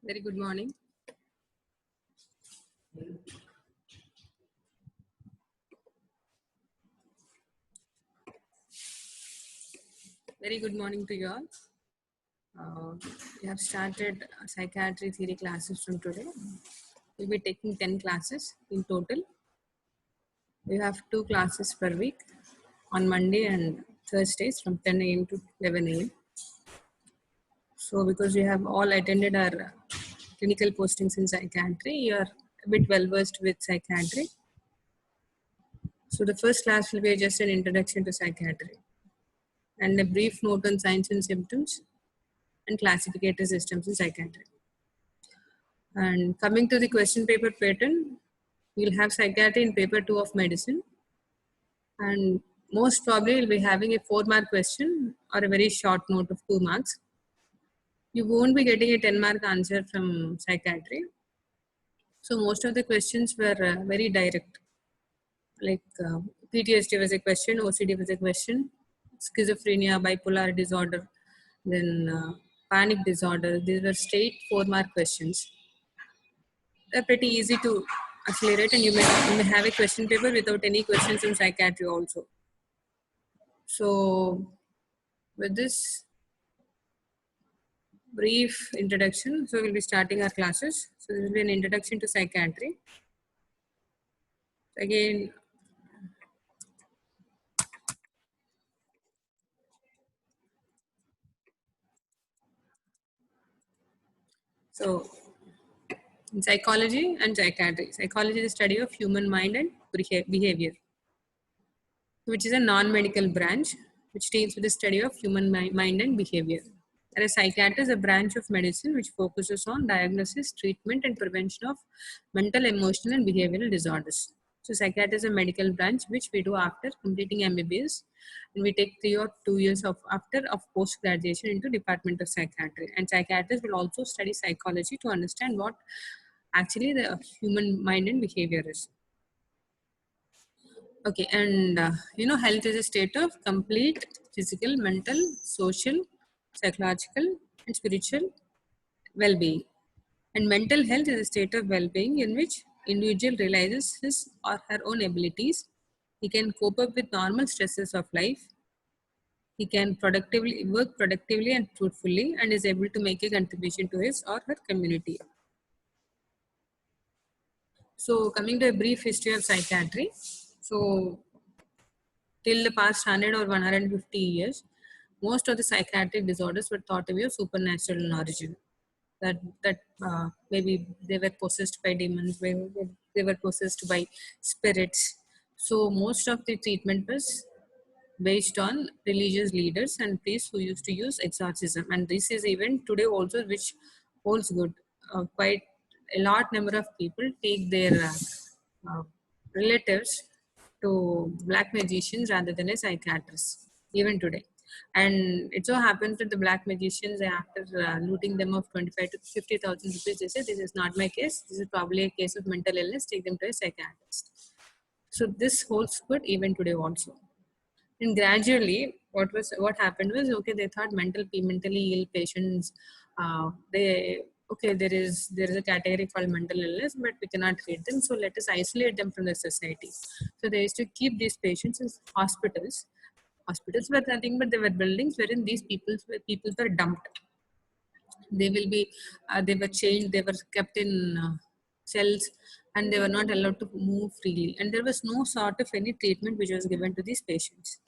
Very good morning. Very good morning to you all. We have started psychiatry theory classes from today. We'll be taking 10 classes in total. We have 2 classes per week on Monday and Thursdays from 10 a.m. to 11 a.m. So because you have all attended our clinical postings in psychiatry, you are a bit well versed with psychiatry. So the first class will be just an introduction to psychiatry and a brief note on signs and symptoms and classificatory systems in psychiatry. And coming to the question paper pattern, we'll have psychiatry in paper 2 of medicine. And most probably we'll be having a 4-mark question or a very short note of 2 marks. You won't be getting a 10-mark answer from psychiatry. So most of the questions were very direct. Like PTSD was a question, OCD was a question, schizophrenia, bipolar disorder, then panic disorder. These were straight 4-mark questions. They're pretty easy to accelerate, and you may have a question paper without any questions in psychiatry also. So with this brief introduction, so we'll be starting our classes. So this will be an introduction to psychiatry. Again, so in psychology and psychiatry, psychology is the study of human mind and behavior, which is a non-medical branch which deals with the study of human mind and behavior. Whereas psychiatry is a branch of medicine which focuses on diagnosis, treatment, and prevention of mental, emotional, and behavioral disorders. So psychiatry is a medical branch which we do after completing MBBS, and we take 3 or 2 years of post graduation into Department of Psychiatry. And psychiatrists will also study psychology to understand what actually the human mind and behavior is. Okay, and health is a state of complete physical, mental, social, psychological, and spiritual well-being. And mental health is a state of well-being in which individual realizes his or her own abilities. He can cope up with normal stresses of life. He can work productively and fruitfully, and is able to make a contribution to his or her community. So, coming to a brief history of psychiatry. So, till the past 100 or 150 years, most of the psychiatric disorders were thought to be of supernatural in origin. That maybe they were possessed by demons, they were possessed by spirits. So most of the treatment was based on religious leaders and priests who used to use exorcism. And this is even today also which holds good. Quite a large number of people take their uh, relatives to black magicians rather than a psychiatrist, even today. And it so happens that the black magicians, after looting them of 25 to 50,000 rupees, they say, "This is not my case. This is probably a case of mental illness. Take them to a psychiatrist." So this holds good even today also. And gradually, what happened was, okay, they thought mentally ill patients, there is a category called mental illness, but we cannot treat them, so let us isolate them from the society. So they used to keep these patients in hospitals. Hospitals were nothing but they were buildings wherein these people were dumped. They will be they were chained, they were kept in cells, and they were not allowed to move freely, and there was no sort of any treatment which was given to these patients.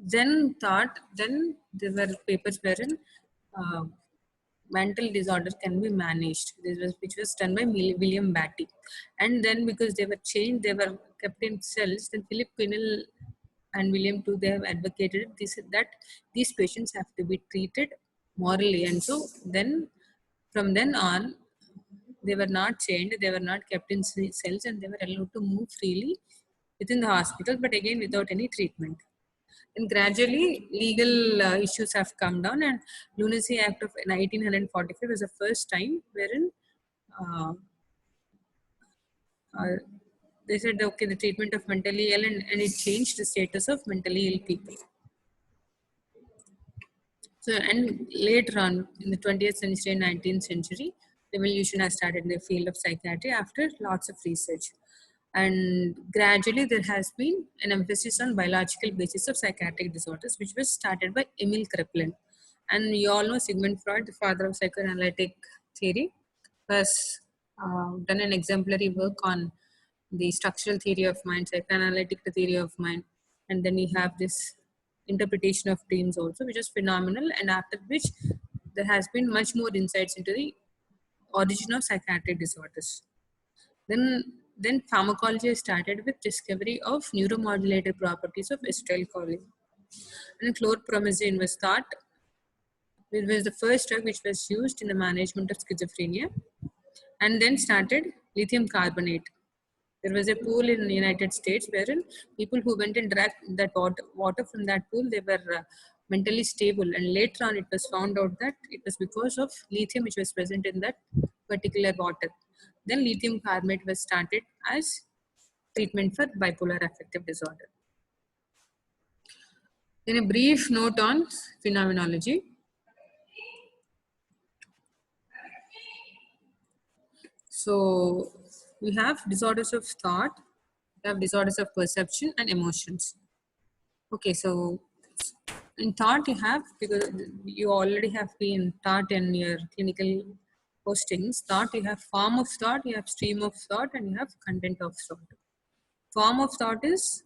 Then there were papers wherein uh, mental disorders can be managed. Which was done by William Batty. And then because they were chained, they were kept in cells. Then Philip Quinnell and William too, they have advocated that these patients have to be treated morally. And so then from then on, they were not chained, they were not kept in cells, and they were allowed to move freely within the hospital, but again without any treatment. And gradually, legal issues have come down, and Lunacy Act of 1945 was the first time wherein uh, uh, they said, okay, the treatment of mentally ill, and it changed the status of mentally ill people. So, and later on in the 20th century and 19th century, revolution has started in the field of psychiatry after lots of research. And gradually there has been an emphasis on biological basis of psychiatric disorders, which was started by Emil Kraepelin. And you all know Sigmund Freud, the father of psychoanalytic theory, has done an exemplary work on the structural theory of mind, psychoanalytic theory of mind, and then you have this interpretation of dreams also, which is phenomenal, and after which there has been much more insights into the origin of psychiatric disorders. Then pharmacology started with discovery of neuromodulator properties of acetylcholine. And chlorpromazine was thought, it was the first drug which was used in the management of schizophrenia. And then started lithium carbonate. There was a pool in the United States wherein people who went and drank that water from that pool, they were mentally stable. And later on, it was found out that it was because of lithium which was present in that particular water. Then lithium carbonate was started as treatment for bipolar affective disorder. Then a brief note on phenomenology. So we have disorders of thought, we have disorders of perception and emotions. Okay, so in thought you have, because you already have been taught in your clinical postings, thought you have form of thought, you have stream of thought, and you have content of thought. Form of thought is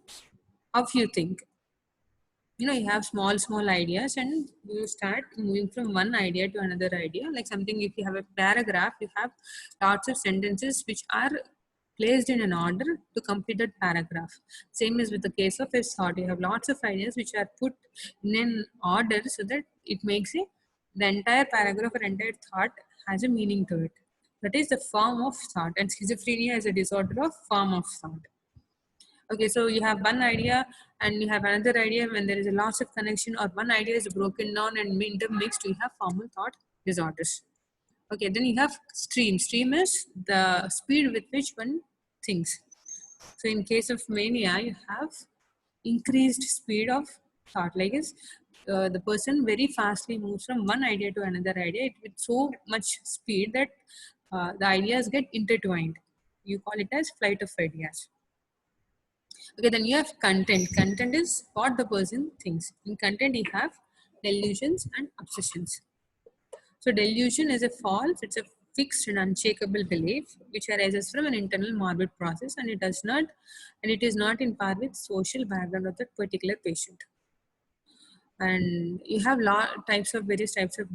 how you think. You have small ideas and you start moving from one idea to another idea. Like something, if you have a paragraph, you have lots of sentences which are placed in an order to complete that paragraph. Same is with the case of a thought. You have lots of ideas which are put in an order so that it makes the entire paragraph or entire thought has a meaning to it. That is the form of thought, and schizophrenia is a disorder of form of thought. Okay, so you have one idea and you have another idea. When there is a loss of connection or one idea is broken down and intermixed, you have formal thought disorders. Okay, then you have stream. Stream is the speed with which one thinks. So in case of mania, you have increased speed of thought. Like the person very fastly moves from one idea to another idea with so much speed that the ideas get intertwined. You call it as flight of ideas. Okay, then you have content. Content is what the person thinks. In content, you have delusions and obsessions. So delusion is a false, it's a fixed and unshakable belief which arises from an internal morbid process, and it is not in par with social background of that particular patient. And you have various types of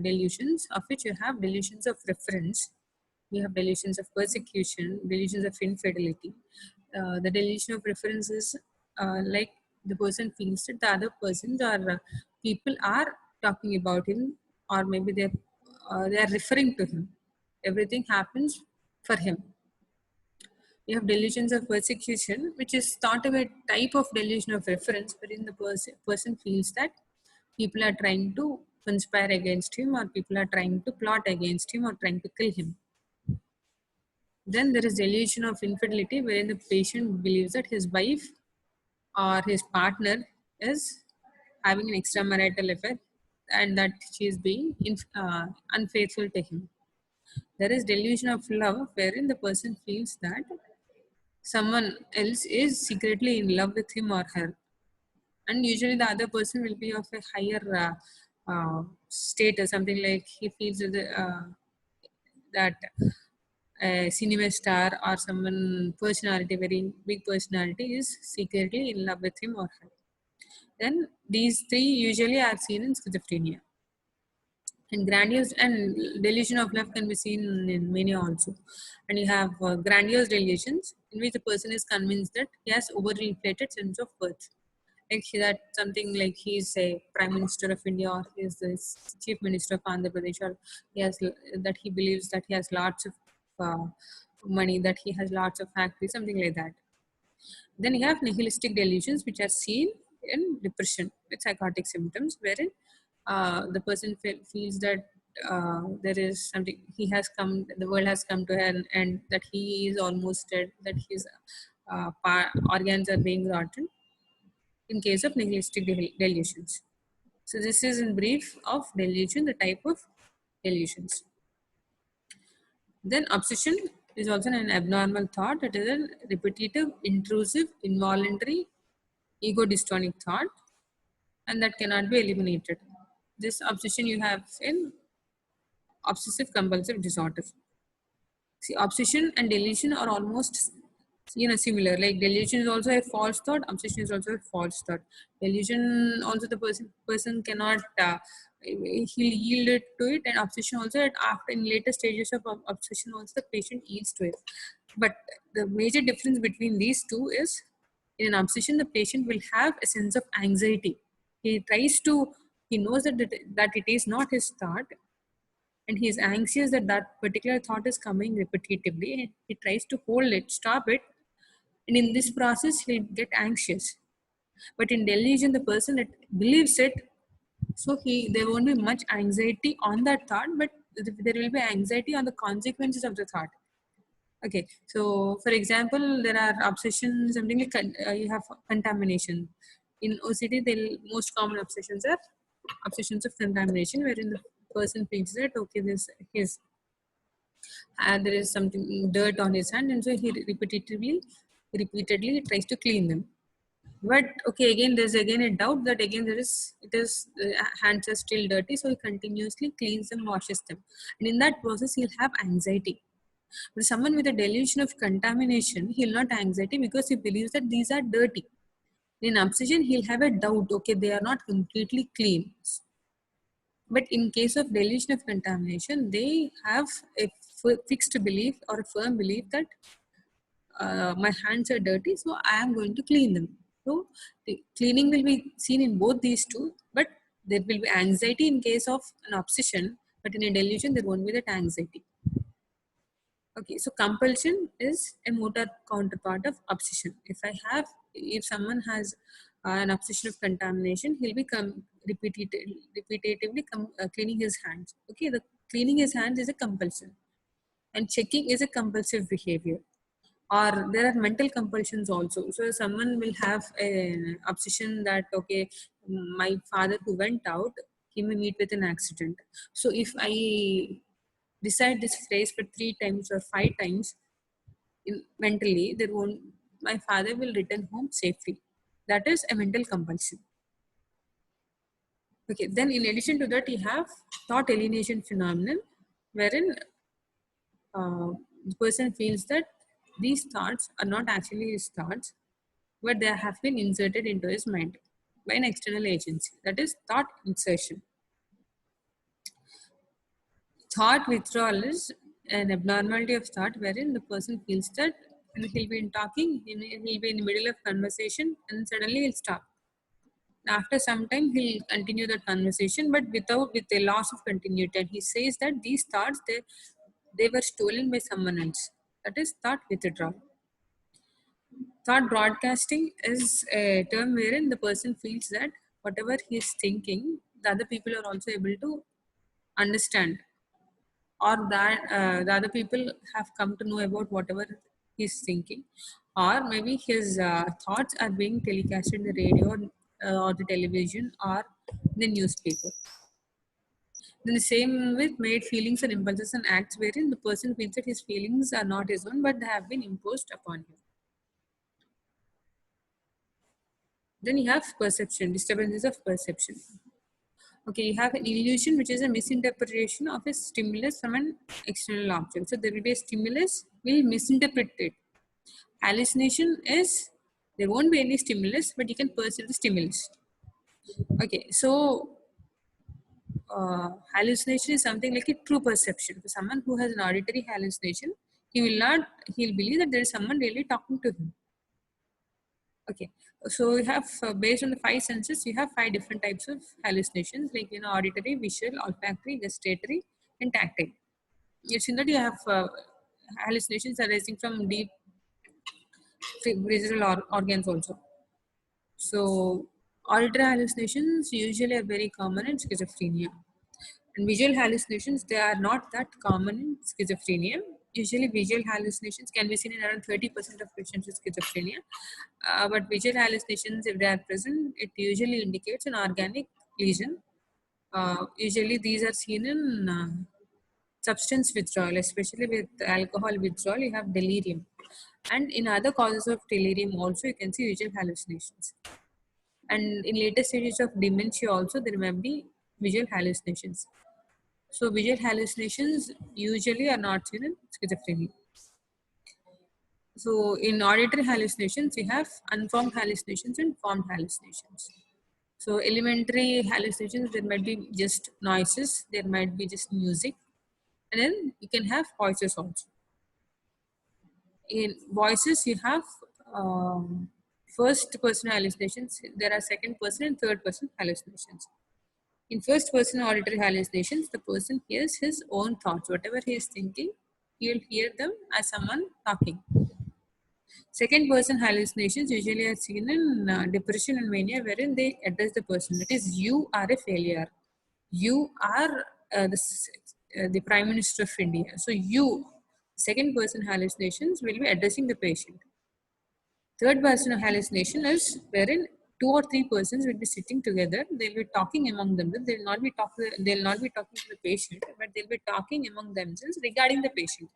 delusions, of which you have delusions of reference, you have delusions of persecution, delusions of infidelity. The delusion of reference is like the person feels that the other persons or people are talking about him, or maybe they are referring to him. Everything happens for him. You have delusions of persecution, which is thought of a type of delusion of reference, wherein the person feels that people are trying to conspire against him, or people are trying to plot against him, or trying to kill him. Then there is delusion of infidelity, wherein the patient believes that his wife or his partner is having an extramarital affair and that she is being unfaithful to him. There is delusion of love, wherein the person feels that someone else is secretly in love with him or her. And usually the other person will be of a higher status, something like he feels that a cinema star or someone personality, very big personality, is secretly in love with him or her. Then these three usually are seen in schizophrenia. And grandiose and delusion of love can be seen in mania also. And you have grandiose delusions in which the person is convinced that he has overinflated sense of worth. Like that something like he is a prime minister of India, or he is the chief minister of Andhra Pradesh, or that he believes that he has lots of money, that he has lots of factories, something like that. Then you have nihilistic delusions, which are seen in depression with psychotic symptoms, wherein the person feels that there is something, the world has come to an end, that he is almost dead, that his organs are being rotten, in case of nihilistic delusions. So this is in brief of delusion, the type of delusions. Then obsession is also an abnormal thought. It is a repetitive, intrusive, involuntary, ego dystonic thought, and that cannot be eliminated. This obsession you have in obsessive compulsive disorder. See, obsession and delusion are almost similar. Like delusion is also a false thought, obsession is also a false thought. Delusion also the person cannot he'll yield it to it, and obsession also that after in later stages of obsession also the patient yields to it. But the major difference between these two is in an obsession the patient will have a sense of anxiety. He knows that it is not his thought, and he is anxious that that particular thought is coming repetitively. He tries to hold it, stop it, and in this process he'll get anxious. But in delusion the person that believes it, so there won't be much anxiety on that thought, but there will be anxiety on the consequences of the thought. Okay, so for example, there are obsessions, something like you have contamination. In OCD, the most common obsessions are obsessions of contamination, wherein the person thinks that okay, there is something dirt on his hand, and so he repeatedly tries to clean them. But okay, again there's again a doubt that again hands are still dirty, so he continuously cleans them, washes them, and in that process he'll have anxiety. But someone with a delusion of contamination, he'll not anxiety because he believes that these are dirty. In obsession, he'll have a doubt, okay, they are not completely clean. But in case of delusion of contamination, they have a fixed belief or a firm belief that my hands are dirty, so I am going to clean them. So the cleaning will be seen in both these two, but there will be anxiety in case of an obsession, but in a delusion, there won't be that anxiety. Okay, so compulsion is a motor counterpart of obsession. If someone has an obsession of contamination, he'll be repetitively cleaning his hands. Okay, the cleaning his hands is a compulsion, and checking is a compulsive behavior. Or there are mental compulsions also. So someone will have an obsession that okay, my father who went out, he may meet with an accident. So if I recite this phrase for 3 times or 5 times mentally, my father will return home safely. That is a mental compulsion. Okay, then in addition to that, you have thought alienation phenomenon, wherein the person feels that these thoughts are not actually his thoughts, but they have been inserted into his mind by an external agency. That is thought insertion. Thought withdrawal is an abnormality of thought wherein the person feels that and he'll be talking, he'll be in the middle of conversation and suddenly he'll stop. After some time, he'll continue the conversation, but with a loss of continuity. And he says that these thoughts, they were stolen by someone else. That is thought withdrawal. Thought broadcasting is a term wherein the person feels that whatever he is thinking, the other people are also able to understand, or that the other people have come to know about whatever he's thinking, or maybe his thoughts are being telecasted in the radio or the television or the newspaper. Then the same with made feelings and impulses and acts wherein the person feels that his feelings are not his own but they have been imposed upon him. Then you have perception, disturbances of perception. Okay, you have an illusion, which is a misinterpretation of a stimulus from an external object. So there will be a stimulus, we'll misinterpret it. Hallucination is, there won't be any stimulus, but you can perceive the stimulus. Okay, so hallucination is something like a true perception. For someone who has an auditory hallucination, he'll believe that there is someone really talking to him. Okay, so you have based on the 5 senses, you have 5 different types of hallucinations, like auditory, visual, olfactory, gustatory, and tactile. You've seen that you have hallucinations arising from deep visceral organs also. So auditory hallucinations usually are very common in schizophrenia. And visual hallucinations, they are not that common in schizophrenia. Usually visual hallucinations can be seen in around 30% of patients with schizophrenia. But visual hallucinations, if they are present, it usually indicates an organic lesion. Usually these are seen in substance withdrawal, especially with alcohol withdrawal, you have delirium. And in other causes of delirium also, you can see visual hallucinations. And in later stages of dementia also, there may be visual hallucinations. So visual hallucinations usually are not seen in schizophrenia. So in auditory hallucinations, we have unformed hallucinations and formed hallucinations. So elementary hallucinations, there might be just noises, there might be just music, and then you can have voices also. In voices, you have first person hallucinations, there are second person and third person hallucinations. In first person auditory hallucinations, the person hears his own thoughts. Whatever he is thinking, he will hear them as someone talking. Second person hallucinations usually are seen in depression and mania, wherein they address the person. That is, you are a failure. You are the Prime Minister of India. So you, second person hallucinations will be addressing the patient. Third person hallucination is wherein two or three persons will be sitting together. They'll be talking among themselves. They'll not be talking. They'll not be talking to the patient, but they'll be talking among themselves regarding the patient.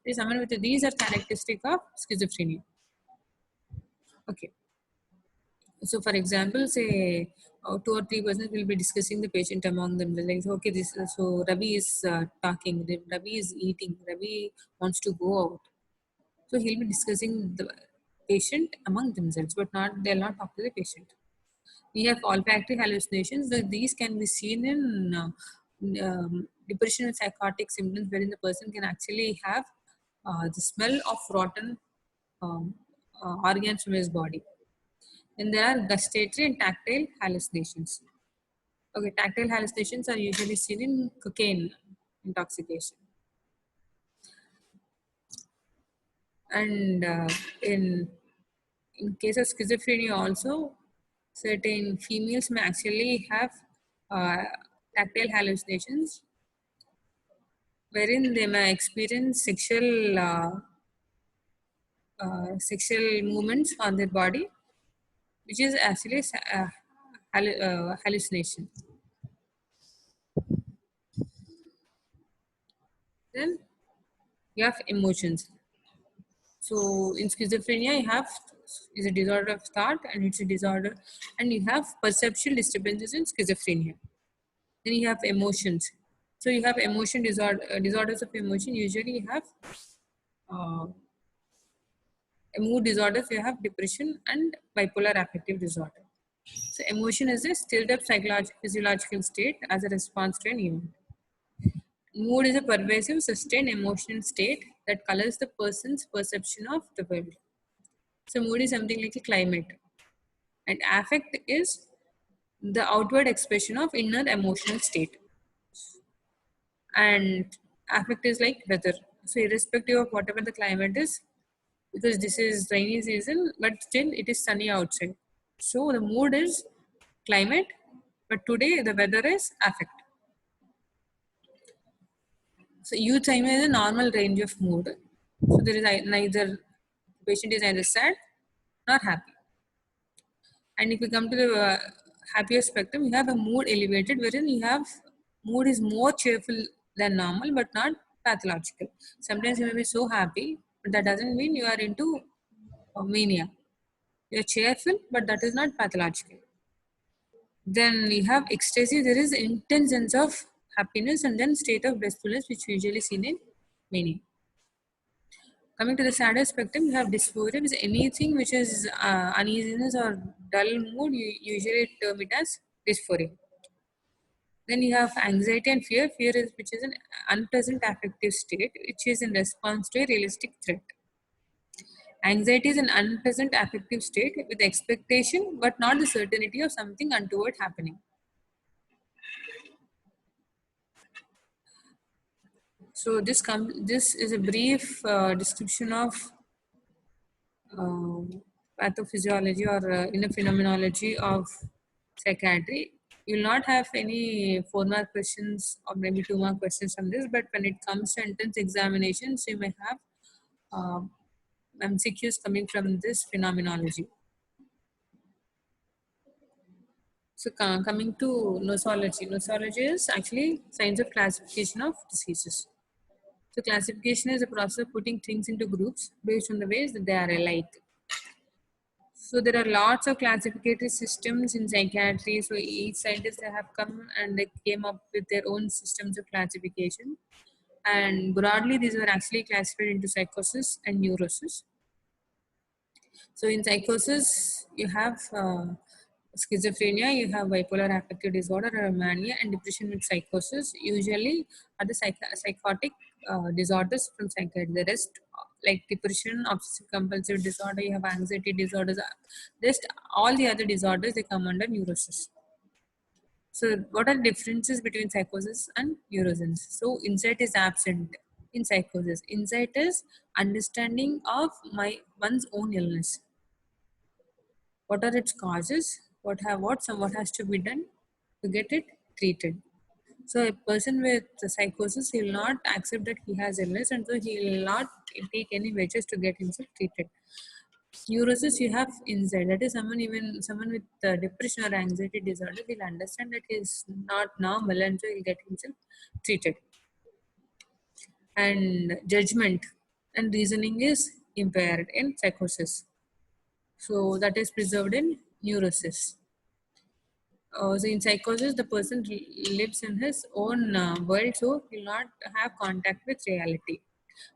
There's someone with these are characteristic of schizophrenia. Okay. So, for example, say two or three persons will be discussing the patient among them. Like, okay, this so Ravi is talking. Ravi is eating. Ravi wants to go out. So he'll be discussing the patient among themselves, but not they'll not talk to the patient. We have olfactory hallucinations. These can be seen in depression and psychotic symptoms, wherein the person can actually have the smell of rotten organs from his body. Then there are gustatory and tactile hallucinations. Okay, tactile hallucinations are usually seen in cocaine intoxication. And in case of schizophrenia also, certain females may actually have uh, tactile hallucinations, wherein they may experience sexual movements on their body, which is actually hallucination. Then you have emotions. So in schizophrenia, you have is a disorder of thought, and it's a disorder, and you have perceptual disturbances in schizophrenia. Then you have emotions. So you have emotion disorders of emotion. Usually, you have uh, mood disorders. You have depression and bipolar affective disorder. So emotion is a stilled up physiological state as a response to an event. Mood is a pervasive, sustained emotional state that colors the person's perception of the world. So mood is something like a climate, and affect is the outward expression of inner emotional state. And affect is like weather. So irrespective of whatever the climate is, because this is rainy season, but still it is sunny outside. So the mood is climate, but today the weather is affect. So youth time is a normal range of mood. So there is neither patient is either sad nor happy. And if we come to the happier spectrum, you have a mood elevated, wherein you have mood is more cheerful than normal, but not pathological. Sometimes you may be so happy, but that doesn't mean you are into mania. You're cheerful, but that is not pathological. Then you have ecstasy. There is intense sense of happiness, and then state of blissfulness, which usually seen in mania. Coming to the sadder spectrum, you have dysphoria, which is anything which is uneasiness or dull mood, you usually term it as dysphoria. Then you have anxiety and fear. Fear is which is an unpleasant affective state, which is in response to a realistic threat. Anxiety is an unpleasant affective state with expectation but not the certainty of something untoward happening. So this is a brief description of uh, pathophysiology or inner phenomenology of psychiatry. You will not have any 4 mark questions or maybe 2 mark questions from this, but when it comes to entrance examinations, you may have uh, MCQs coming from this phenomenology. So coming to nosology. Nosology is actually science of classification of diseases. So classification is a process of putting things into groups based on the ways that they are alike. So there are lots of classificatory systems in psychiatry. So each scientist they have come and they came up with their own systems of classification. And broadly, these were actually classified into psychosis and neurosis. So in psychosis, you have schizophrenia, you have bipolar affective disorder or mania, and depression with psychosis. Usually, are the psychotic disorders from psychiatry. The rest, like depression, obsessive compulsive disorder, you have anxiety disorders. Just all the other disorders they come under neurosis. So, what are the differences between psychosis and neuroscience? So, insight is absent in psychosis. Insight is understanding of one's own illness. What are its causes? What has to be done to get it treated? So, a person with psychosis, he will not accept that he has illness, and so he will not take any measures to get himself treated. Neurosis, you have insight. That is someone with depression or anxiety disorder will understand that he is not normal, and so he'll get himself treated. And judgment and reasoning is impaired in psychosis. So that is preserved in neurosis. So in psychosis, the person lives in his own world, so he will not have contact with reality.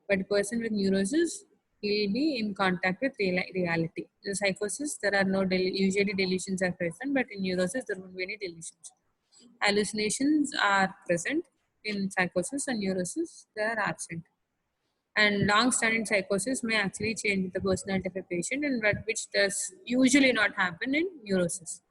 But a person with neurosis, he will be in contact with reality. The psychosis, there are no usually delusions are present, but in neurosis, there won't be any delusions. Hallucinations are present in psychosis, and neurosis, they are absent. And long-standing psychosis may actually change the personality of a patient, and which does usually not happen in neurosis.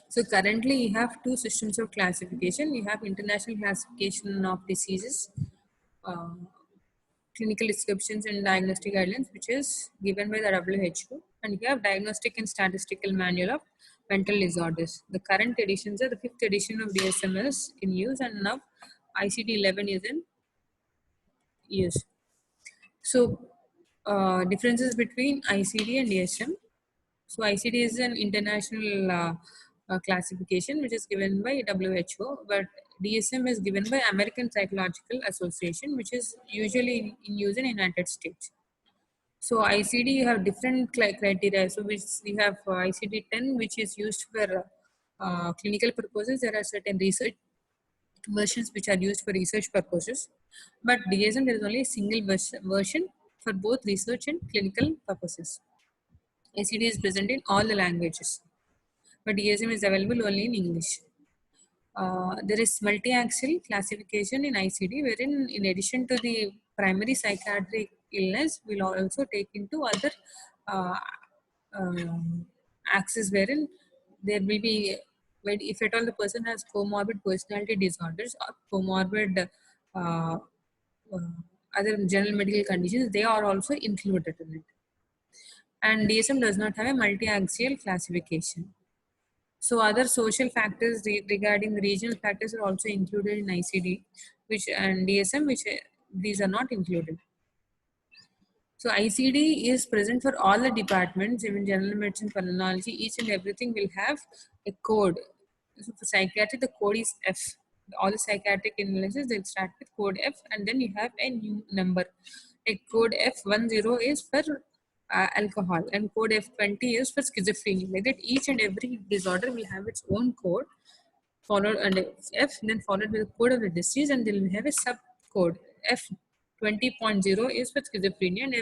So currently you have two systems of classification. You have international classification of diseases, uh, clinical descriptions and diagnostic guidelines, which is given by the WHO. And you have diagnostic and statistical manual of mental disorders. The current editions are the 5th edition of DSM is in use, and now ICD-11 is in use. So differences between ICD and DSM. So ICD is an international classification which is given by WHO, but DSM is given by American Psychological Association, which is usually in use in United States. So ICD you have different criteria. So which we have ICD-10, which is used for clinical purposes. There are certain research versions which are used for research purposes, but DSM there is only a single version for both research and clinical purposes. ICD is present in all the languages, but DSM is available only in English. There is multi-axial classification in ICD, wherein in addition to the primary psychiatric illness, we'll also take into other uh, axis wherein there will be, if at all the person has comorbid personality disorders or comorbid uh, uh, other general medical conditions, they are also included in it. And DSM does not have a multi-axial classification. So other social factors regarding the regional factors are also included in ICD, which and DSM, which these are not included. So ICD is present for all the departments, even general medicine, pulmonology, each and everything will have a code. So for psychiatry, the code is F. All the psychiatric illnesses, they'll start with code F, and then you have a new number. A code F10 is for alcohol, and code F20 is for schizophrenia. Like that, each and every disorder will have its own code, followed under F, then followed with the code of the disease, and they will have a sub code. F20.0 is for schizophrenia, and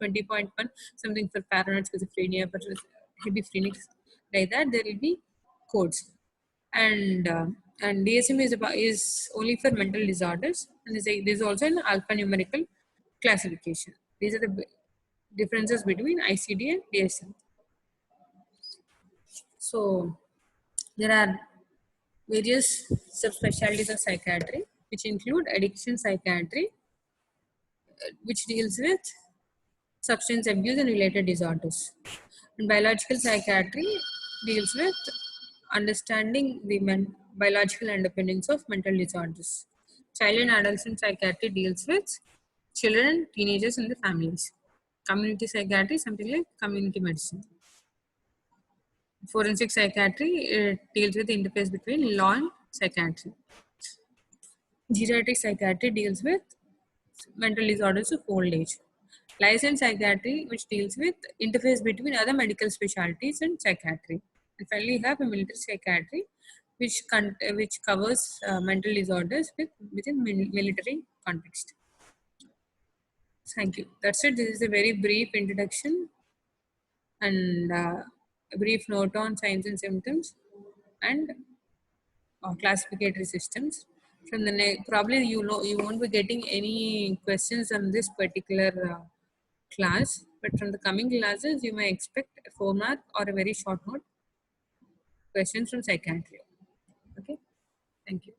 F20.1 something for paranoid schizophrenia, for heavy phrenics, like that. There will be codes, and DSM is only for mental disorders, and this is also an alphanumerical classification. These are the differences between ICD and DSM. So there are various subspecialties of psychiatry, which include addiction psychiatry, which deals with substance abuse and related disorders. And biological psychiatry deals with understanding the biological independence of mental disorders. Child and adolescent psychiatry deals with children, teenagers, and the families. community psychiatry, something like community medicine. Forensic psychiatry, it deals with the interface between law and psychiatry. Geriatric psychiatry deals with mental disorders of old age. Licensed psychiatry, which deals with interface between other medical specialties and psychiatry. And finally, you have a military psychiatry, which covers mental disorders within military context. Thank you. That's it. This is a very brief introduction and a brief note on signs and symptoms and classificatory systems. From the probably you won't be getting any questions on this particular class, but from the coming classes you may expect a 4-mark or a very short note questions from psychiatry. Okay, thank you.